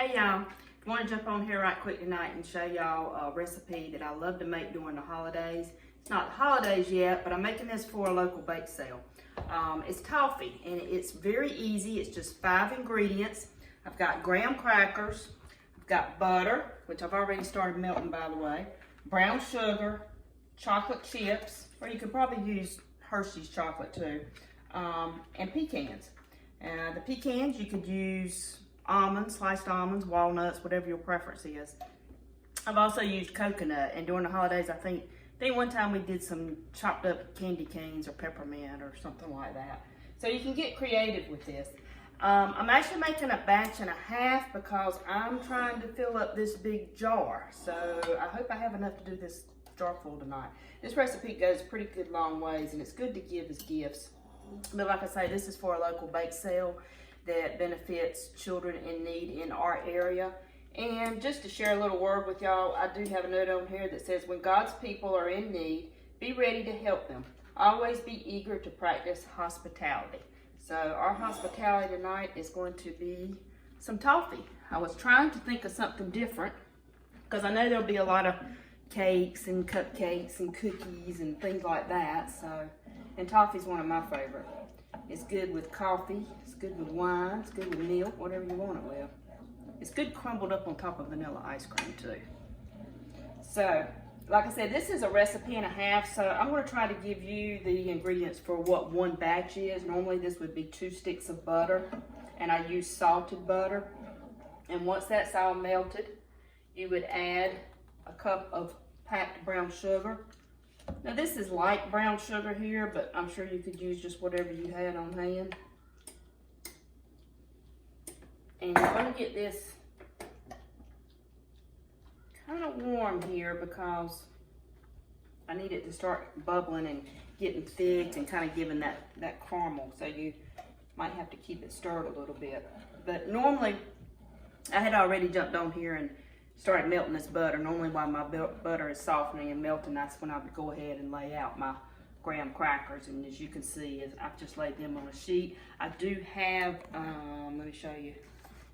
Hey y'all, I want to jump on here right quick tonight and show y'all a recipe that I love to make during the holidays. It's not the holidays yet, but I'm making this for a local bake sale. It's toffee, and it's very easy. It's just 5 ingredients. I've got graham crackers, I've got butter, which I've already started melting by the way, brown sugar, chocolate chips, or you could probably use Hershey's chocolate too, and pecans. The pecans, you could use almonds, sliced almonds, walnuts, whatever your preference is. I've also used coconut, and during the holidays, I think one time we did some chopped up candy canes or peppermint or something like that. So you can get creative with this. I'm actually making a batch and a half because I'm trying to fill up this big jar. So I hope I have enough to do this jar full tonight. This recipe goes pretty good long ways, and it's good to give as gifts. But like I say, this is for a local bake sale that benefits children in need in our area. And just to share a little word with y'all, I do have a note on here that says, when God's people are in need, be ready to help them. Always be eager to practice hospitality. So our hospitality tonight is going to be some toffee. I was trying to think of something different because I know there'll be a lot of cakes and cupcakes and cookies and things like that. So, and toffee's one of my favorite. It's good with coffee, it's good with wine, it's good with milk, whatever you want it with. It's good crumbled up on top of vanilla ice cream too. So, like I said, this is a recipe and a half, so I'm going to try to give you the ingredients for what one batch is. Normally this would be 2 sticks of butter, and I use salted butter. And once that's all melted, you would add a cup of packed brown sugar. Now this is light brown sugar here, but I'm sure you could use just whatever you had on hand. And you're going to get this kind of warm here because I need it to start bubbling and getting thick and kind of giving that caramel. So you might have to keep it stirred a little bit. But normally, I had already jumped on here and started melting this butter. Normally while my butter is softening and melting, that's when I would go ahead and lay out my graham crackers. And as you can see, I've just laid them on a sheet. I do have, let me show you.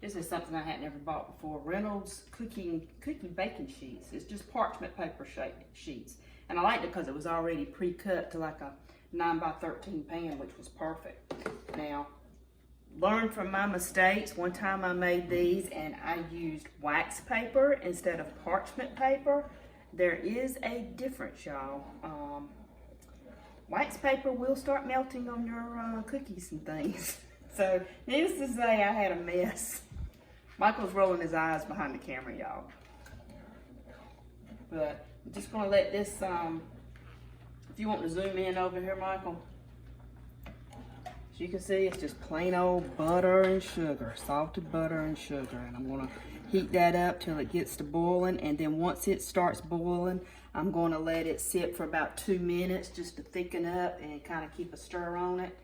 This is something I had never bought before. Reynolds cookie baking sheets. It's just parchment paper sheets. And I liked it because it was already pre-cut to like a 9x13 pan, which was perfect. Now, learn from my mistakes. One time I made these and I used wax paper instead of parchment paper. There is a difference, y'all. Wax paper will start melting on your cookies and things. So, needless to say, I had a mess. Michael's rolling his eyes behind the camera, y'all. But I'm just gonna let this, if you want to zoom in over here, Michael. As you can see, it's just plain old butter and sugar, salted butter and sugar. And I'm gonna heat that up till it gets to boiling. And then once it starts boiling, I'm gonna let it sit for about 2 minutes just to thicken up and kind of keep a stir on it.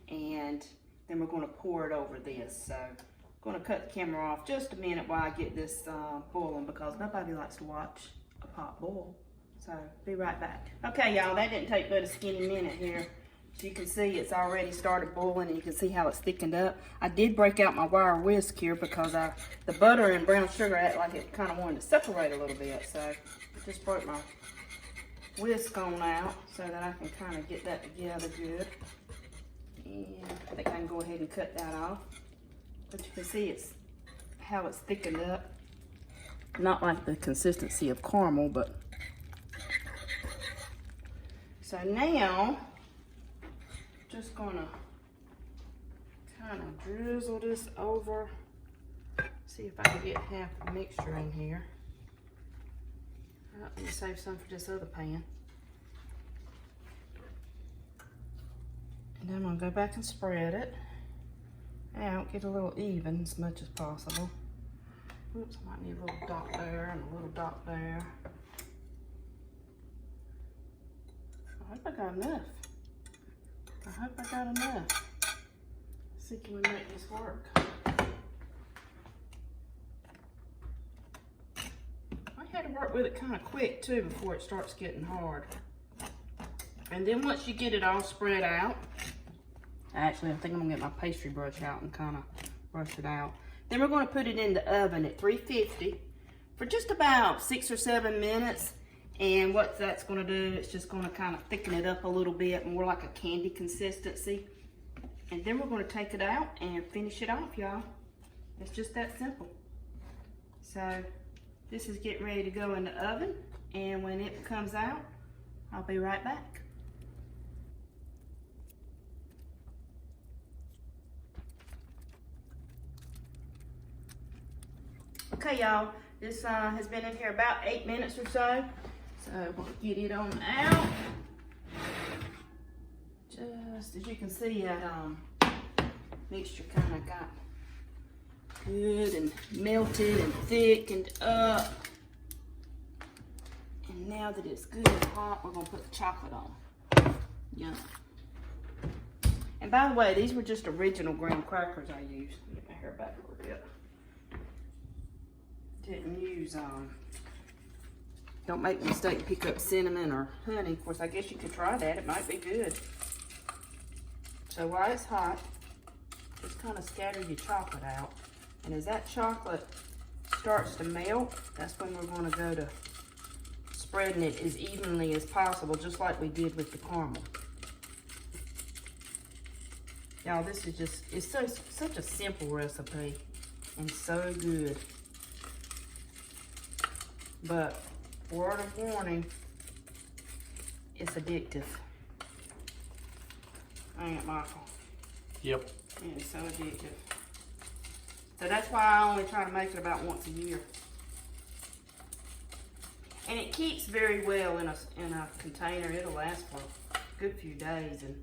And then we're gonna pour it over this. So I'm gonna cut the camera off just a minute while I get this boiling because nobody likes to watch a pot boil. So be right back. Okay, y'all, that didn't take but a skinny minute here. As you can see, it's already started boiling, and you can see how it's thickened up. I did break out my wire whisk here because the butter and brown sugar act like it kind of wanted to separate a little bit. So I just broke my whisk on out so that I can kind of get that together good. And I think I can go ahead and cut that off. But you can see how it's thickened up. Not like the consistency of caramel, but. So now, just gonna kind of drizzle this over. See if I can get half the mixture in here. Let me save some for this other pan. And then I'm gonna go back and spread it out, get a little even as much as possible. Oops, I might need a little dot there and a little dot there. I hope I got enough. I hope I got enough. Let's see, can we make this work? I had to work with it kind of quick too before it starts getting hard. And then once you get it all spread out, actually I think I'm gonna get my pastry brush out and kind of brush it out. Then we're going to put it in the oven at 350 for just about 6 or 7 minutes. And what that's going to do, it's just going to kind of thicken it up a little bit, more like a candy consistency. And then we're going to take it out and finish it off, y'all. It's just that simple. So this is getting ready to go in the oven, and when it comes out, I'll be right back. Okay, y'all, this has been in here about 8 minutes or so. So we'll get it on out. Just as you can see, that mixture kind of got good and melted and thickened up. And now that it's good and hot, we're gonna put the chocolate on. Yum. And by the way, these were just original graham crackers I used. Let me get my hair back a little bit. Didn't use don't make the mistake and pick up cinnamon or honey. Of course, I guess you could try that. It might be good. So while it's hot, just kind of scatter your chocolate out. And as that chocolate starts to melt, that's when we're going to go to spreading it as evenly as possible, just like we did with the caramel. Y'all, this is just, it's such a simple recipe and so good. But word of warning, it's addictive. Ain't it, Michael? Yep. It's so addictive. So that's why I only try to make it about once a year. And it keeps very well in a container. It'll last for a good few days. And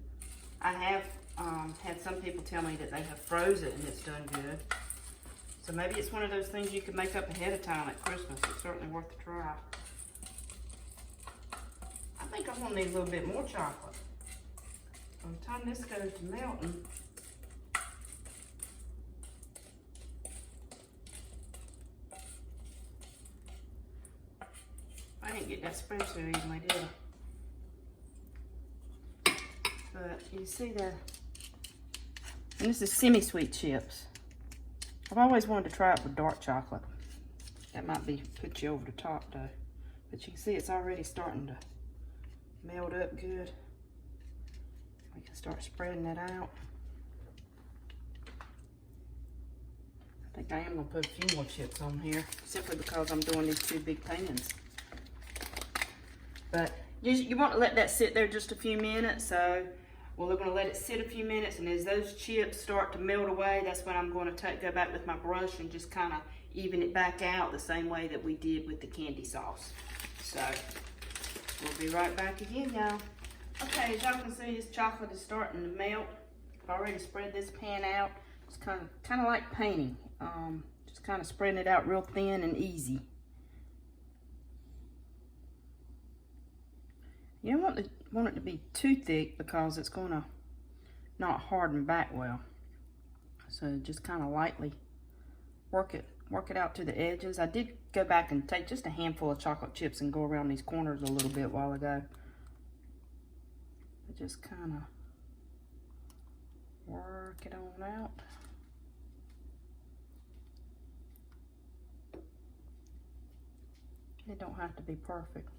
I have had some people tell me that they have froze it and it's done good. So maybe it's one of those things you can make up ahead of time at Christmas. It's certainly worth a try. I think I'm gonna need a little bit more chocolate. By the time this goes to melting, I didn't get that spread so easily, did I? But you see the, and this is semi-sweet chips. I've always wanted to try it with dark chocolate. That might be put you over the top though. But you can see it's already starting to melt up good. We can start spreading it out. I think I am gonna put a few more chips on here, simply because I'm doing these 2 big pans. But you want to let that sit there just a few minutes. So we're going to let it sit a few minutes, and as those chips start to melt away, that's when I'm going to go back with my brush and just kind of even it back out the same way that we did with the candy sauce. So we'll be right back again, y'all. Okay, as y'all can see, this chocolate is starting to melt. I've already spread this pan out. It's kind of like painting. Just kind of spreading it out real thin and easy. You don't want it to be too thick because it's going to not harden back well. So just kind of lightly work it out to the edges. I did go back and take just a handful of chocolate chips and go around these corners a little bit while ago. But just kind of work it on out. It don't have to be perfect.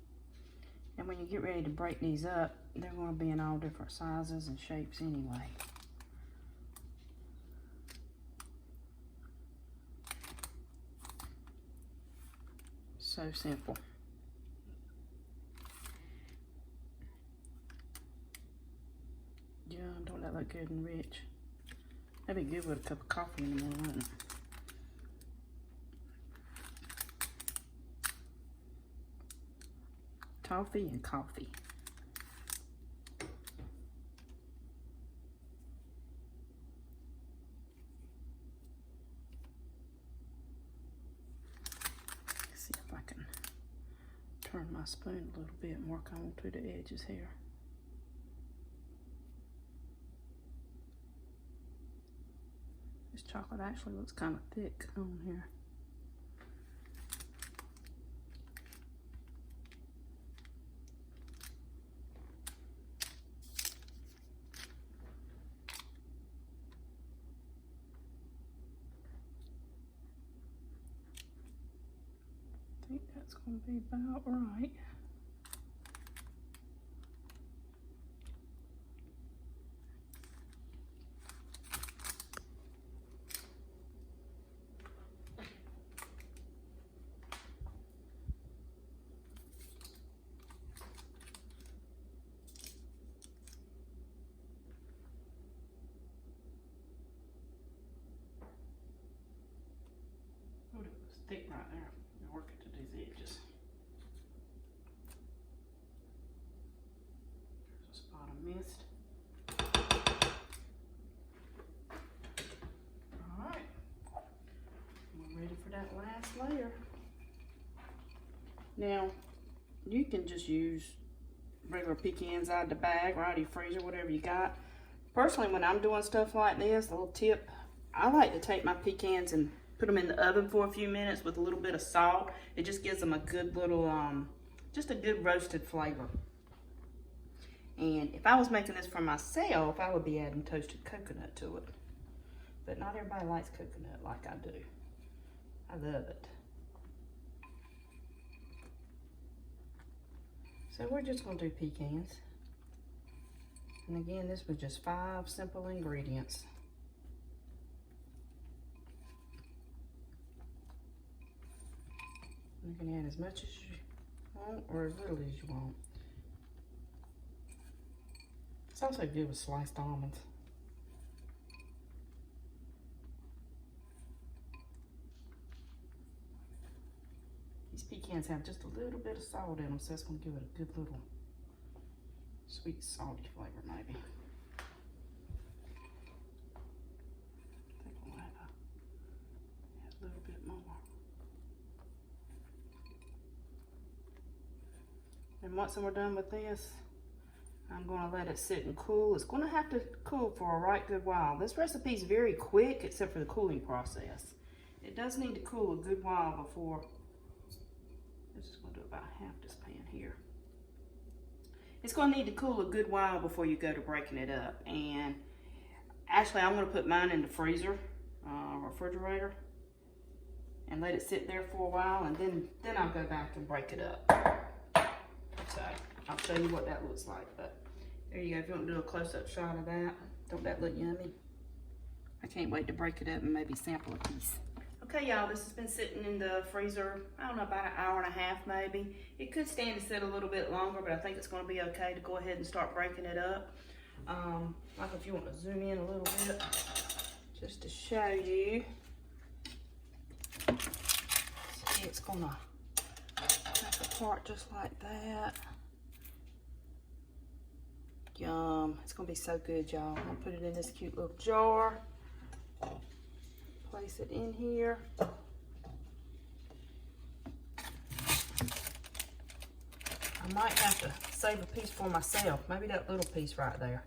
And when you get ready to break these up, they're going to be in all different sizes and shapes anyway. So simple. Yeah, don't that look good and rich? That'd be good with a cup of coffee in the morning, wouldn't it? Toffee and coffee. Let's see if I can turn my spoon a little bit and work on to the edges here. This chocolate actually looks kind of thick on here. that's gonna be about right. Oh, it was thick right there. I work it to these edges. There's a spot I missed. Alright. We're ready for that last layer. Now, you can just use regular pecans out of the bag or out of your freezer, whatever you got. Personally, when I'm doing stuff like this, a little tip, I like to take my pecans and put them in the oven for a few minutes with a little bit of salt. It just gives them a good little, just a good roasted flavor. And if I was making this for myself, I would be adding toasted coconut to it. But not everybody likes coconut like I do. I love it. So we're just gonna do pecans. And again, this was just 5 simple ingredients. You can add as much as you want or as little as you want. It's also good with sliced almonds. These pecans have just a little bit of salt in them, so it's going to give it a good little sweet, salty flavor, maybe. I think we'll add a little bit more. And once we're done with this, I'm going to let it sit and cool. It's going to have to cool for a right good while. This recipe is very quick, except for the cooling process. It does need to cool a good while before. This is going to do about half this pan here. It's going to need to cool a good while before you go to breaking it up. And actually, I'm going to put mine in the freezer, refrigerator, and let it sit there for a while, and then I'll go back and break it up. So I'll show you what that looks like. But there you go. If you want to do a close-up shot of that, don't that look yummy? I can't wait to break it up and maybe sample a piece. Okay, y'all, this has been sitting in the freezer, I don't know, about an hour and a half maybe. It could stand to sit a little bit longer, but I think it's going to be okay to go ahead and start breaking it up. Like if you want to zoom in a little bit, just to show you. See, it's going to take apart just like that. Yum. It's going to be so good, y'all. I'm going to put it in this cute little jar. Place it in here. I might have to save a piece for myself. Maybe that little piece right there.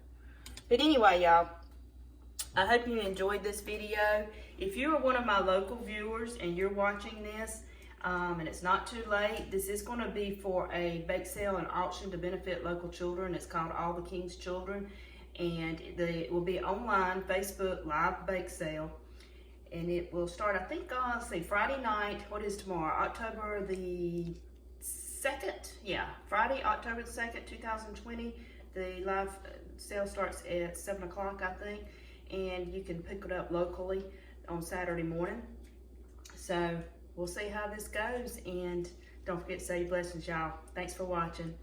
But anyway, y'all, I hope you enjoyed this video. If you are one of my local viewers and you're watching this, and it's not too late, this is going to be for a bake sale and auction to benefit local children. It's called All the King's Children, and it will be online, Facebook live bake sale. And it will start, I think, let's see, Friday night. What is tomorrow? October the 2nd? Yeah, Friday, October the 2nd, 2020. The live sale starts at 7 o'clock, I think. And you can pick it up locally on Saturday morning. So we'll see how this goes. And don't forget to say your blessings, y'all. Thanks for watching.